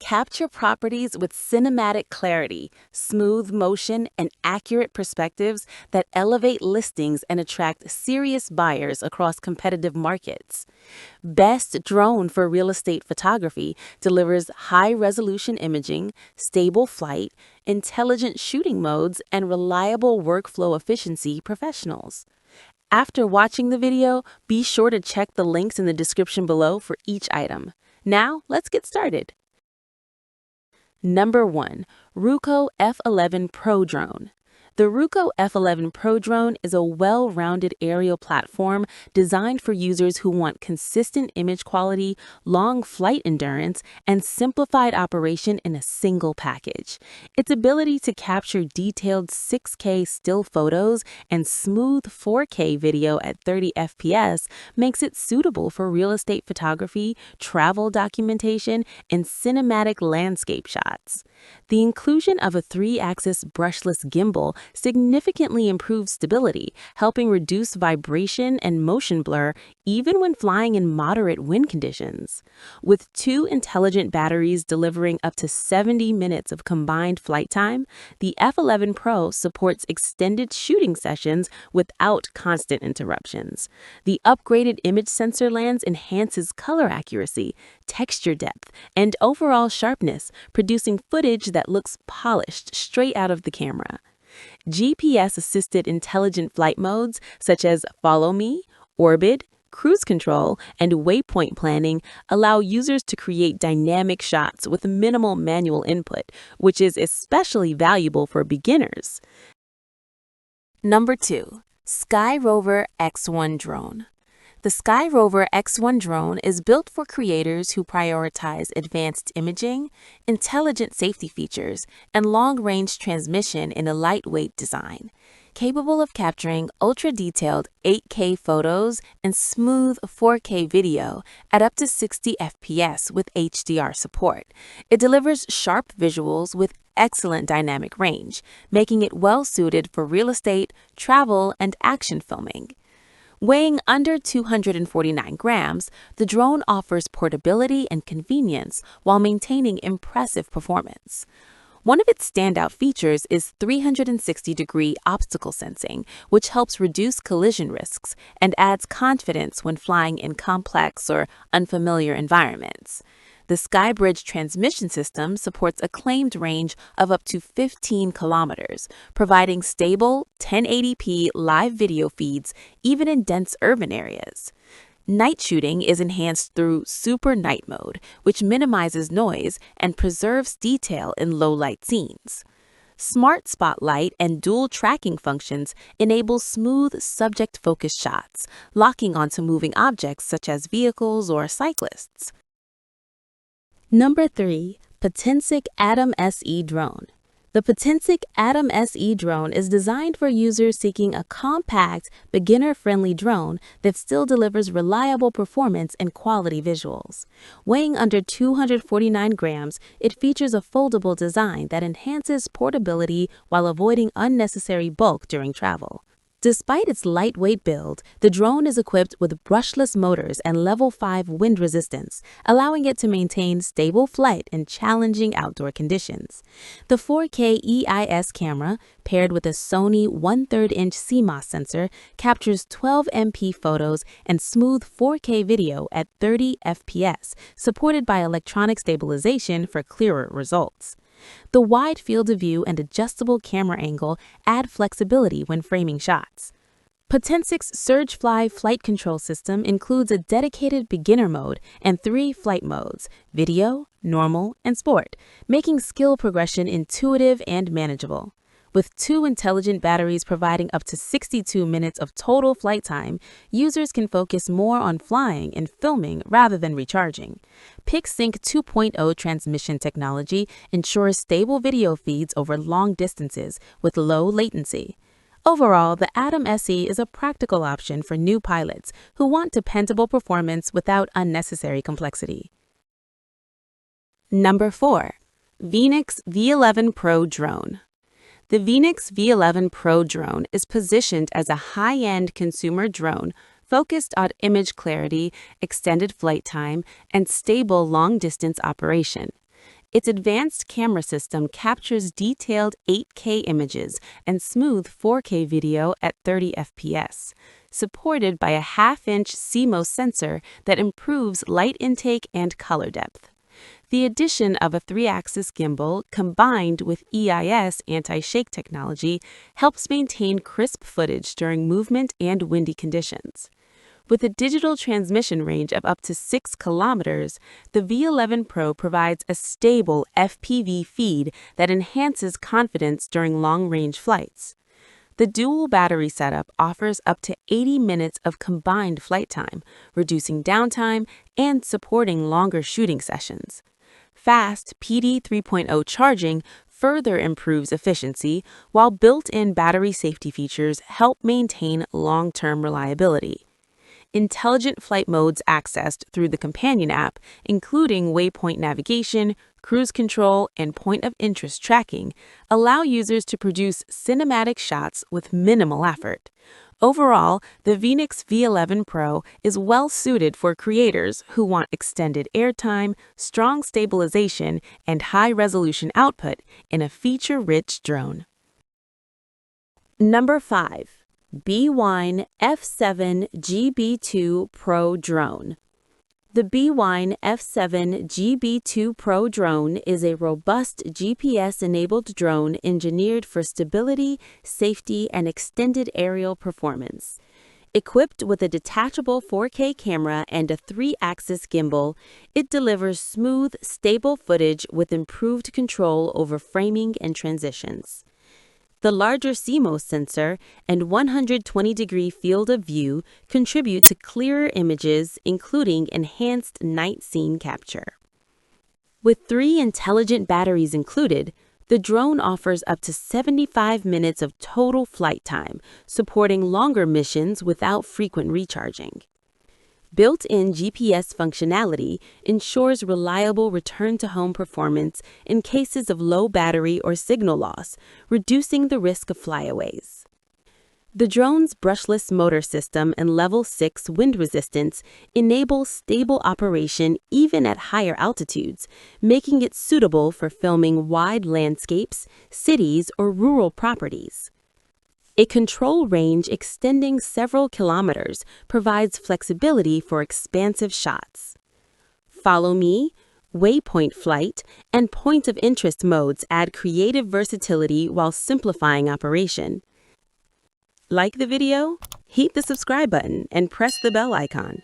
Capture properties with cinematic clarity, smooth motion, and accurate perspectives that elevate listings and attract serious buyers across competitive markets. Best Drone for Real Estate Photography delivers high-resolution imaging, stable flight, intelligent shooting modes, and reliable workflow efficiency professionals. After watching the video, be sure to check the links in the description below for each item. Now, let's get started. Number 1. Ruko F11 Pro Drone. The Ruko F11 Pro Drone is a well-rounded aerial platform designed for users who want consistent image quality, long flight endurance, and simplified operation in a single package. Its ability to capture detailed 6K still photos and smooth 4K video at 30 FPS makes it suitable for real estate photography, travel documentation, and cinematic landscape shots. The inclusion of a 3-axis brushless gimbal significantly improves stability, helping reduce vibration and motion blur even when flying in moderate wind conditions. With 2 intelligent batteries delivering up to 70 minutes of combined flight time, the F11 Pro supports extended shooting sessions without constant interruptions. The upgraded image sensor lens enhances color accuracy, texture depth, and overall sharpness, producing footage that looks polished straight out of the camera. GPS-assisted intelligent flight modes such as Follow Me, Orbit, Cruise Control, and Waypoint Planning allow users to create dynamic shots with minimal manual input, which is especially valuable for beginners. Number 2. SKYROVER X1 Drone. The SKYROVER X1 drone is built for creators who prioritize advanced imaging, intelligent safety features, and long-range transmission in a lightweight design. Capable of capturing ultra-detailed 8K photos and smooth 4K video at up to 60 FPS with HDR support, it delivers sharp visuals with excellent dynamic range, making it well-suited for real estate, travel, and action filming. Weighing under 249 grams, the drone offers portability and convenience while maintaining impressive performance. One of its standout features is 360-degree obstacle sensing, which helps reduce collision risks and adds confidence when flying in complex or unfamiliar environments. The SkyBridge transmission system supports a claimed range of up to 15 kilometers, providing stable 1080p live video feeds even in dense urban areas. Night shooting is enhanced through Super Night Mode, which minimizes noise and preserves detail in low-light scenes. Smart Spotlight and dual tracking functions enable smooth subject-focused shots, locking onto moving objects such as vehicles or cyclists. Number 3. Potensic Atom SE Drone. The Potensic Atom SE drone is designed for users seeking a compact, beginner-friendly drone that still delivers reliable performance and quality visuals. Weighing under 249 grams, it features a foldable design that enhances portability while avoiding unnecessary bulk during travel. Despite its lightweight build, the drone is equipped with brushless motors and level 5 wind resistance, allowing it to maintain stable flight in challenging outdoor conditions. The 4K EIS camera, paired with a Sony 1/3-inch CMOS sensor, captures 12 MP photos and smooth 4K video at 30 FPS, supported by electronic stabilization for clearer results. The wide field of view and adjustable camera angle add flexibility when framing shots. Potensic's SurgeFly flight control system includes a dedicated beginner mode and 3 flight modes: video, normal, and sport, making skill progression intuitive and manageable. With 2 intelligent batteries providing up to 62 minutes of total flight time, users can focus more on flying and filming rather than recharging. PicSync 2.0 transmission technology ensures stable video feeds over long distances with low latency. Overall, the Atom SE is a practical option for new pilots who want dependable performance without unnecessary complexity. Number 4. Veeniix V11 Pro Drone. The Veeniix V11 Pro drone is positioned as a high-end consumer drone focused on image clarity, extended flight time, and stable long-distance operation. Its advanced camera system captures detailed 8K images and smooth 4K video at 30 FPS, supported by a half-inch CMOS sensor that improves light intake and color depth. The addition of a 3-axis gimbal combined with EIS anti-shake technology helps maintain crisp footage during movement and windy conditions. With a digital transmission range of up to 6 kilometers, the V11 Pro provides a stable FPV feed that enhances confidence during long-range flights. The dual battery setup offers up to 80 minutes of combined flight time, reducing downtime and supporting longer shooting sessions. Fast PD 3.0 charging further improves efficiency, while built-in battery safety features help maintain long-term reliability. Intelligent flight modes accessed through the companion app, including waypoint navigation, cruise control, and point of interest tracking, allow users to produce cinematic shots with minimal effort. Overall, the Veeniix V11 Pro is well suited for creators who want extended airtime, strong stabilization, and high-resolution output in a feature-rich drone. Number 5. Bwine F7 GB2 Pro Drone. The Bwine F7 GB2 Pro drone is a robust GPS-enabled drone engineered for stability, safety, and extended aerial performance. Equipped with a detachable 4K camera and a 3-axis gimbal, it delivers smooth, stable footage with improved control over framing and transitions. The larger CMOS sensor and 120-degree field of view contribute to clearer images, including enhanced night scene capture. With 3 intelligent batteries included, the drone offers up to 75 minutes of total flight time, supporting longer missions without frequent recharging. Built-in GPS functionality ensures reliable return-to-home performance in cases of low battery or signal loss, reducing the risk of flyaways. The drone's brushless motor system and level 6 wind resistance enable stable operation even at higher altitudes, making it suitable for filming wide landscapes, cities, or rural properties. A control range extending several kilometers provides flexibility for expansive shots. Follow me, waypoint flight, and point of interest modes add creative versatility while simplifying operation. Like the video? Hit the subscribe button and press the bell icon.